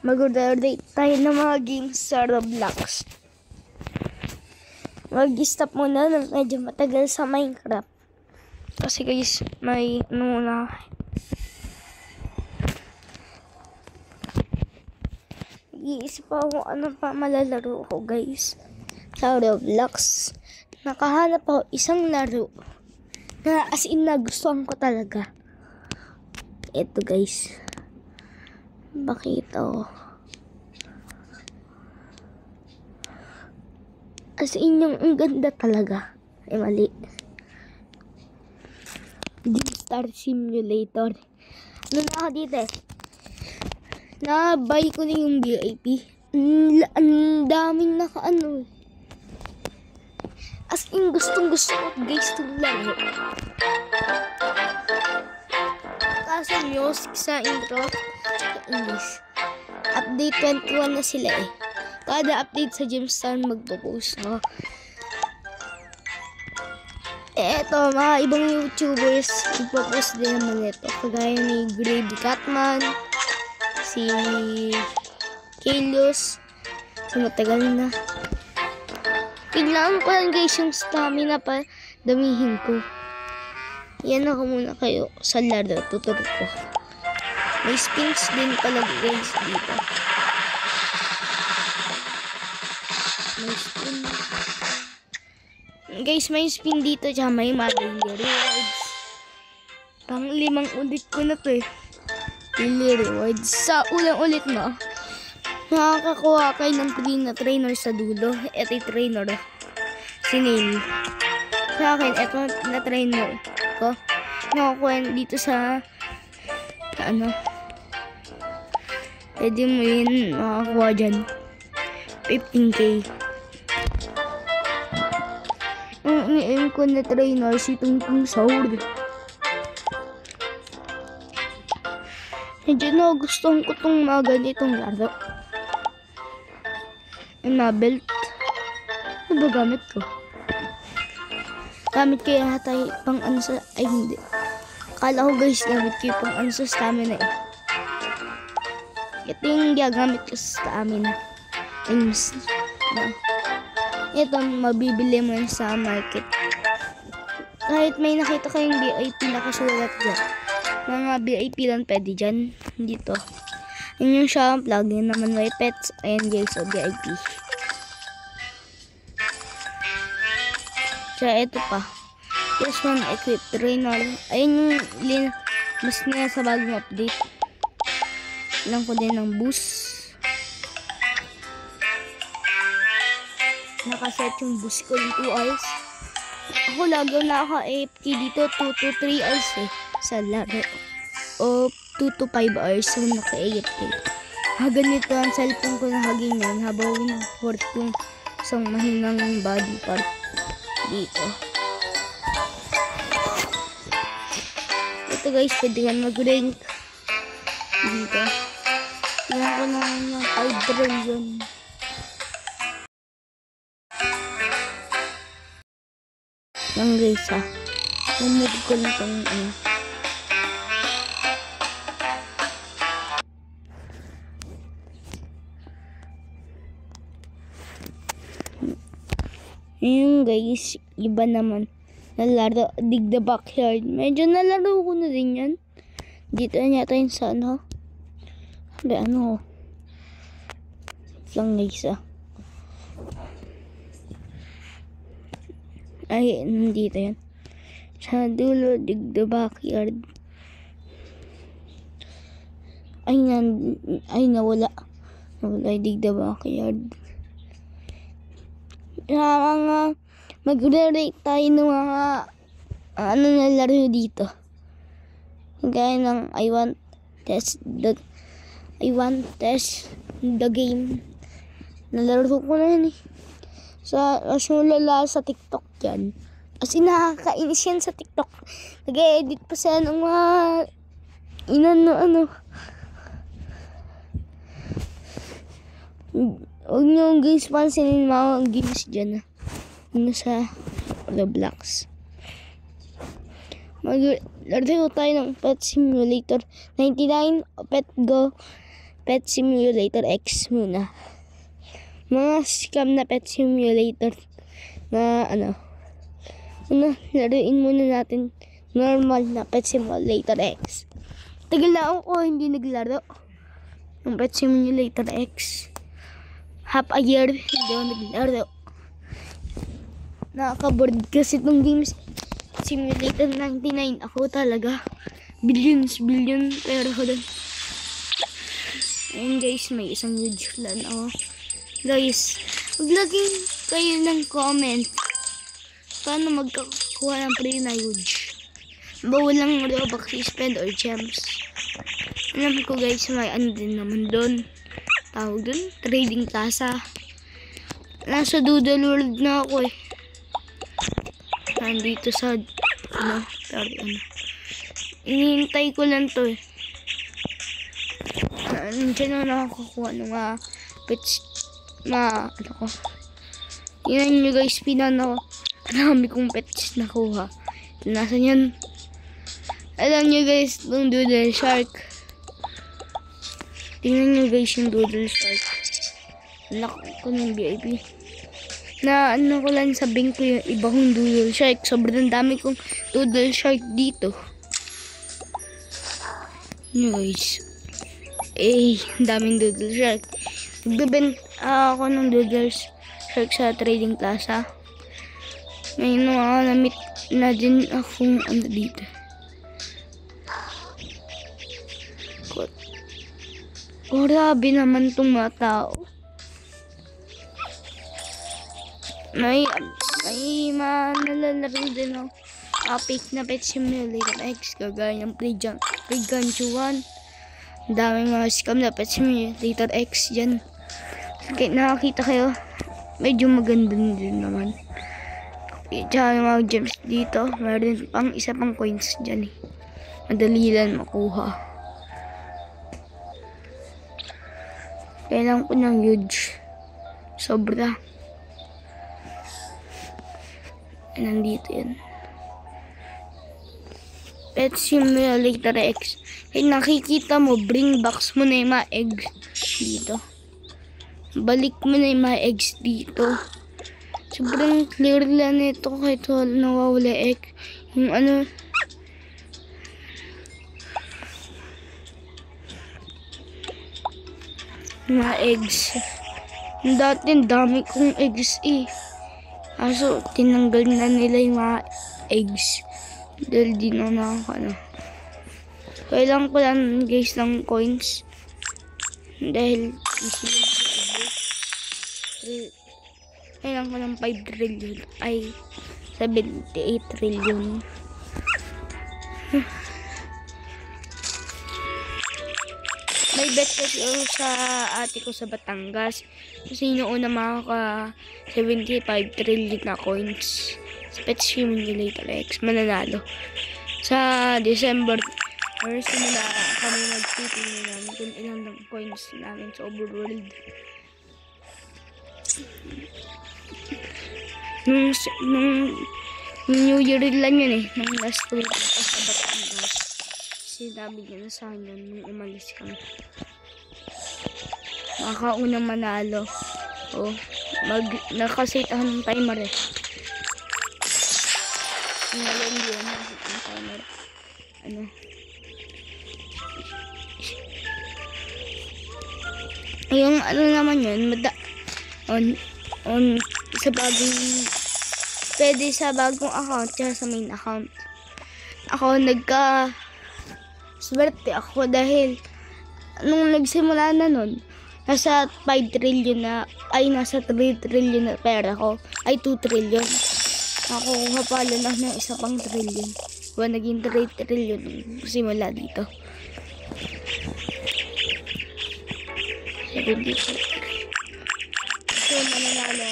Mag-order tayo ng mga games sa Roblox. Mag-stop muna ng medyo matagal sa Minecraft. Kasi guys, may muna. Iisip ako kung anong pa malalaro ko guys sa Roblox. Nakahanap ako isang laro na as in nagustuhan ko talaga. Ito guys. Bakit ako? As in yung ang ganda talaga. Ay mali. Star Simulator. Ano na ako dito eh. Na-buy ko na yung VIP. Ang daming naka-ano eh. As in gustong gusto ko guys itong laro. Kaso music sa intro English. Update 21 na sila eh. Kada update sa Gemstone magpo-post no. Eto mga ibang YouTubers magpo-post din naman ito. Kagaya ni Grady Catman, si Kalios, so matagal na. Kailangan ko lang guys yung stamina pa damihin ko. Yan ako muna kayo sa laro. Tuturo ko. May spins din pala guys dito. May spin. Guys, may spin dito. Tsaka may daily rewards. Pang 5 ulit ko na to eh. Daily rewards. Sa ulang ulit mo, nakakakuha kayo ng green na trainer sa dulo. Ito yung trainer. Si Neil. Sa akin, ito na trainer ko. Nakakuha dito sa ano. Pwede mo yun makakuha dyan. 15k. Ang ini-aim ko na trainer si Tungtung Saur. Medyo nagustuhan ko itong mga ganitong laro. Yung belt. Ano ba gamit ko? Gamit ko yata pang ano sa... Ay hindi. Akala ko guys gamit ko pang ano sa stamina eh. Ito yung gagamit ko sa stamina. Ito mabibili mo sa market. Kahit may nakita kayong VIP nakasulat dyan. Mga VIP lang pwede dyan. Dito. Yun yung shop. Lagi naman may pets. Ayan guys, o VIP. Tsaka ito pa. Yes man, equip trainer. Ayun yung mas niya sa bagong update. Ilang ko din ng boost. Nakaset yung boost ko ng 2 hours. Ako lagi naka-AFK dito 2 to 3 hours eh. Sa laro. O 2 to 5 hours so naka-AFK. Ganito ang cellphone ko na hagingan habang in-import yung isang mahinang body part dito. Ito guys, pwede ka mag-rank dito. Tingnan ko na ng 5 trillion. Lang guys ha. Lumod ko na itong ano. Yung guys, iba naman. Nalaro, Dig the Backyard. Medyo nalaro ko na din yan. Dito na yata yung sa ano. Hindi ano. Lang guys ah. Ay, nandito yan. Sa dulo, Dig the Backyard. Ay, nawala. Nawala, Dig the Backyard. Mga mag-rate tayo ng mga ano na laro dito. Gaya ng I want test the game. Nalaro ko na yun eh. Sa sa TikTok yan. As in nakakainis yan sa TikTok. Nag-edit pa siya ng mga ano. Huwag nyo guys pansinin mga games dyan sa Roblox. Maglaro tayo ng Pet Simulator 99 o Pet Go Pet Simulator X muna. Mga scam na Pet Simulator na laruin muna natin normal na Pet Simulator X. Tagal na ako hindi naglaro ng Pet Simulator X. Half a year hindi ako naglaro. Nakaka-board kasi itong games. Simulator 99 ako talaga. Billion pero ako dun. Ayun guys, may isang huge plan ako. Guys, maglagay kayo ng comment paano magkakuha ng free na huge. Walang Robux spend or gems. Alam ko guys, may din naman doon. Tawag doon, Trading Plaza. Nasa Doodle World na ako eh. Nandito sa inihintay ko lang to eh. Nandiyan na nakakakuha ng mga pets na tingnan nyo guys, marami kong pets nakuha. Nasaan yan? Alam nyo guys, yung Doodle Shark. Tingnan nyo guys yung Doodle Shark. Anak ko ng VIP. Na ko lang sabihin ko yung iba kong Doodle Shark. Sobrang dami kong Doodle Shark dito. Guys. Daming Doodle Shark. Magbibenta ako ng Doodle Shark sa Trading Plaza. May namit na din akong dito. Grabe naman itong mga tao. May nalalaro din ako. Epic na Pet Simulator X. Kagaya ng Preganchuan. Ang daming mga scam na Pet Simulator X dyan. Okay, nakakita kayo. Medyo maganda din naman. Tsaka yung mga gems dito. Meron pang isa pang coins dyan eh. Madali lang makuha. Kailangan ko ng huge. Sobra. Nandito yan. Pet Simulator X. Nakikita mo, bring box mo na yung mga eggs dito. Balik mo na yung mga eggs dito. Sobrang clear lang ito kahit nawawala egg. Yung mga eggs. Dati dami kong eggs eh. Kaso tinanggal na nila yung mga eggs. Dahil di na kailangan ko lang guys ng coins. Dahil kailangan ko ng 5 trillion. Ay 78 trillion. May bet kasi sa ate ko sa Batangas. Kasi yung una makaka 75 trillion na coins. Sa Pet Simulator X, mananalo. Sa December 1st, simula kami magtitingnan kung ilang ng coins namin sa overworld. Nung New Year lang yun eh. Nung last week ako sa Batangas. Sinabi niya na sa akin nung umalis kami. Makaunang manalo. Nakaset ako ng timer eh. Ngayon yun, ang timer. Yung naman yun, sa bagong, pwede sa bagong account, tsaka sa main account. Ako swerte ako dahil nung nagsimula na nun, nasa 5 trillion na, nasa 3 trillion na pera ko, 2 trillion. Nakukuha pala na ng isa pang trillion. Naging 3 trillion simula dito. 70. So, mananalo.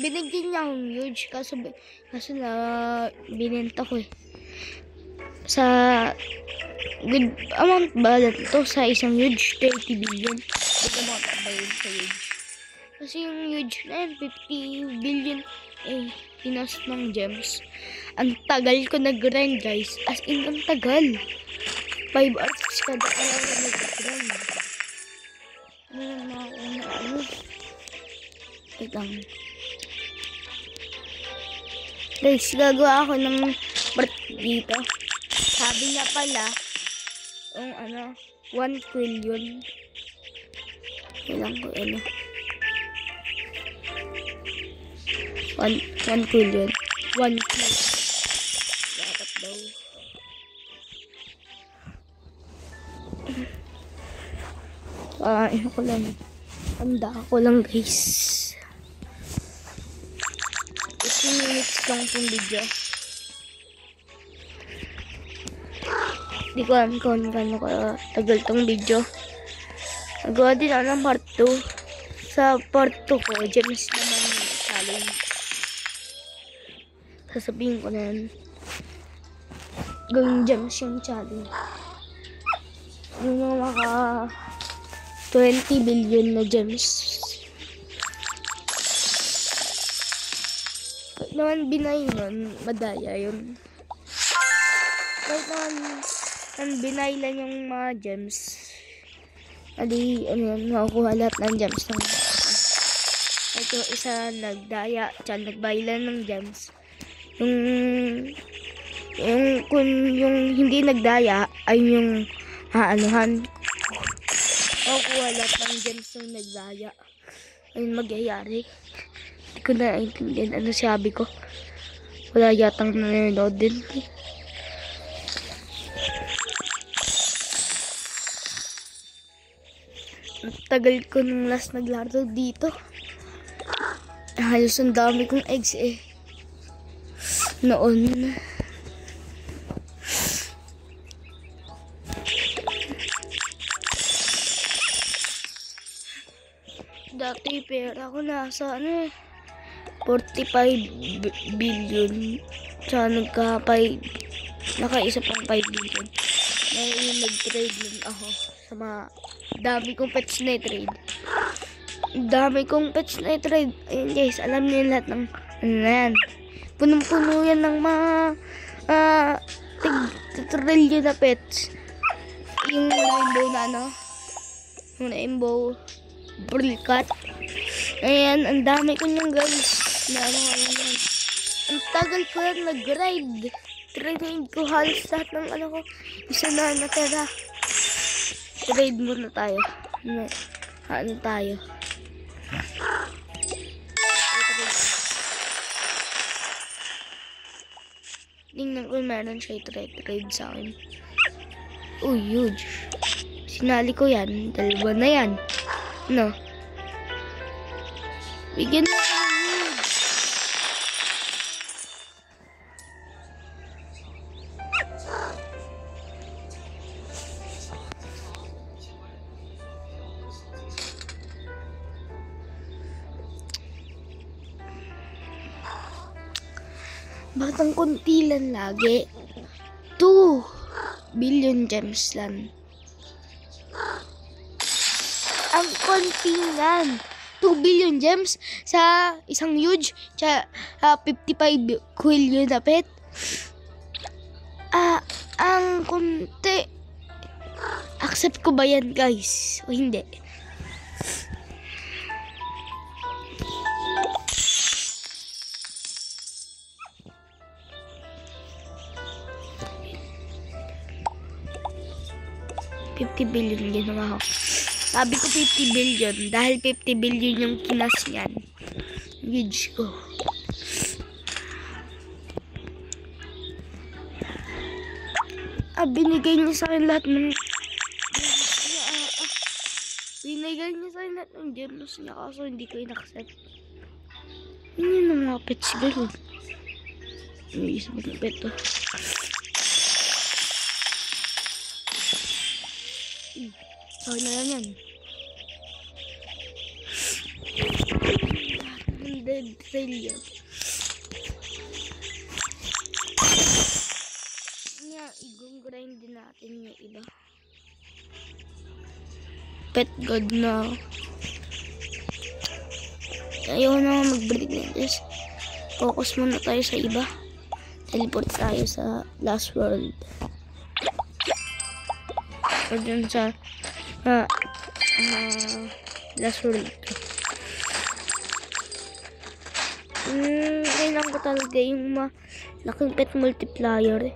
Binigyan niya akong huge kaso na binenta ko eh. Sa good amount ba ito sa isang huge 30 billion. Ito makakabayad sa huge. Kasi yung huge na yan, 50 billion pinas ng gems. Ang tagal ko nag-grind guys. As in, ang tagal. 5 hours kada araw na nag-grind. Wait lang. Guys, gagawa ako ng part dito. Sabi niya pala, yung 1 quill yun. Kailang ko, 1 quill yun. 1 quill. Dapat daw. Ano ko lang. Handa ko lang, guys. 15 minutes lang itong video. Di ko alam kung gano'n tagal itong video. Nagawa din ako ng part 2. Sa part 2 ko, gems naman yung challenge. Sasabihin ko na yan. Gawing gems yung challenge. Yung mga 20 billion na gems. Kahit naman binay nun, madaya yun. Kahit naman binay lang yung mga gems. Adi, makukuha lahat ng gems ng ito isa nagdaya, tsaka nagbaylan ng gems. Yung hindi nagdaya ay yung makukuha lahat ng gems ng nagdaya. Ayun magyayari. Hindi ko na intindihan ano sabi ko. Wala yatang nanonood din. Tagal ko nung last naglaro dito. Halos ang dami kong eggs noon. Dati pera ko nasa 45 billion. Sa nakaisa pang 5 billion. Ngayon nag-trade lang ako sa mga dami kong pets na i-trade. Ayun guys, alam niyo lahat ng yan. Punong-puno yan ng mga trillion na pets. Yung rainbow na yung rainbow brilkat. Ayan, ang dami ko niyang guys. Ang tagal ko lang nag-ride. Trade ko halos lahat ng ko. Isa na natira. Trade muna tayo. Tayo. Tingnan ko meron siya trade sa akin. Uy, huge. Sinali ko yan. 2 na yan. No. Bigyan mo ako ng huge. Bakit ang kunti lang lagi? 2 billion gems lang. Ang konti lang. 2 billion gems sa isang huge. Sa 55 quill yun na pet. Ang konti. Accept ko ba yan guys? O hindi? $50 billion ginawa ko. Sabi ko 50 billion dahil 50 billion yung kinas niyan. Huge ko. Binigay niya sa akin lahat ng binigay niya sa akin lahat ng gems niya kaso hindi ko in-accept. Hindi na mga pets girl. May isa na pet to. Sorry na lang yan. Dead trillion. I-grind din natin yung iba. Pet god na. Ayaw na mag-breed na. Just focus muna tayo sa iba. Teleport tayo sa last world. O dun sa last world. Kailangan ko talaga yung malaking pet multiplier.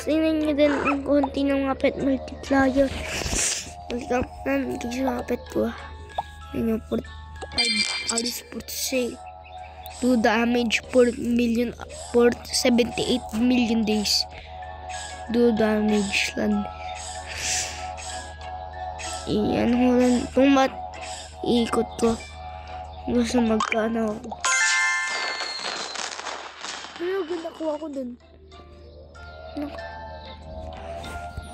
Tingnan nyo din ang konti ng mga pet multiplier. Magkakap namin kasi sa pet ko. Tingnan nyo, 5 hours for sale. 2 damage per million for 78 million days. 2 damage lang. Iyan ko lang. Itong ikot ko. Gusto magkano ako. Ano ganda nakuha ko dun?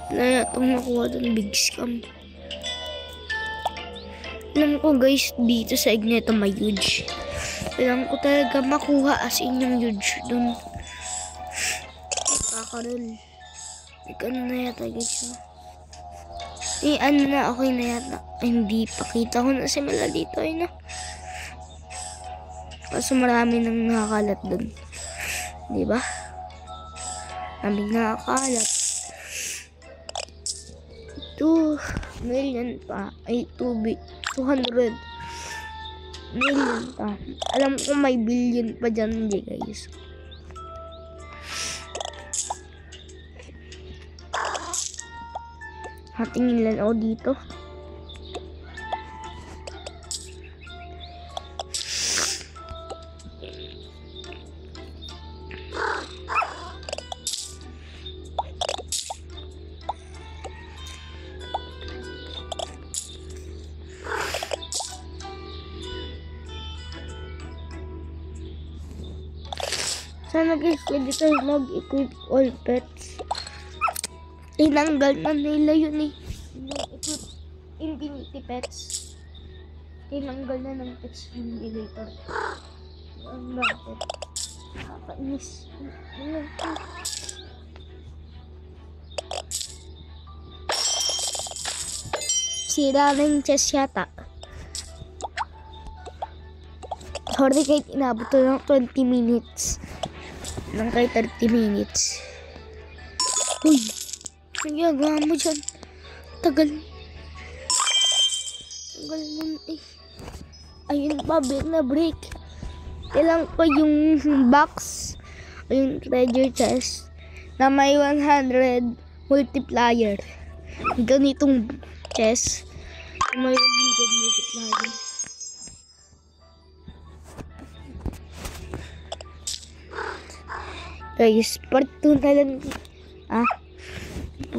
Wala itong nakuha dun. Big scam. Alam ko guys, dito sa Igneto may huge. Alam ko talaga makuha as in yung huge dun. Kakarol. Ano na yata guys. Ano na, okay na yata. Ay, hindi. Pakita ko na si Mela dito. Ay na. Kaso marami nang nakakalat dun. Diba? Maraming nakakalat. 2 million pa. Ay, 200 million pa. Alam ko may billion pa dyan. Hindi guys. Tingin lang ako dito. Sana guys, pwede tayo mag-equip all pets. Tinanggal na nila yun eh. Yung equip infinity pets. Tinanggal na ng pets simulator. Ang bakit? Nakakainis. Sira na yung chest yata. Sorry kahit inabot to ng 20 minutes. Nang kahit 30 minutes. Uy! Nagyagawa mo dyan. Tagal. Tagal nun eh. Ayun pa, break na break. Kailang ko yung box. O yung treasure chest. Na may 100 multiplier. Ganitong chest. May 100 multiplier. Guys, part 2 na lang.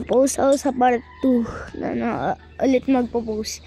Post ako sa part 2 na ulit magpo-post.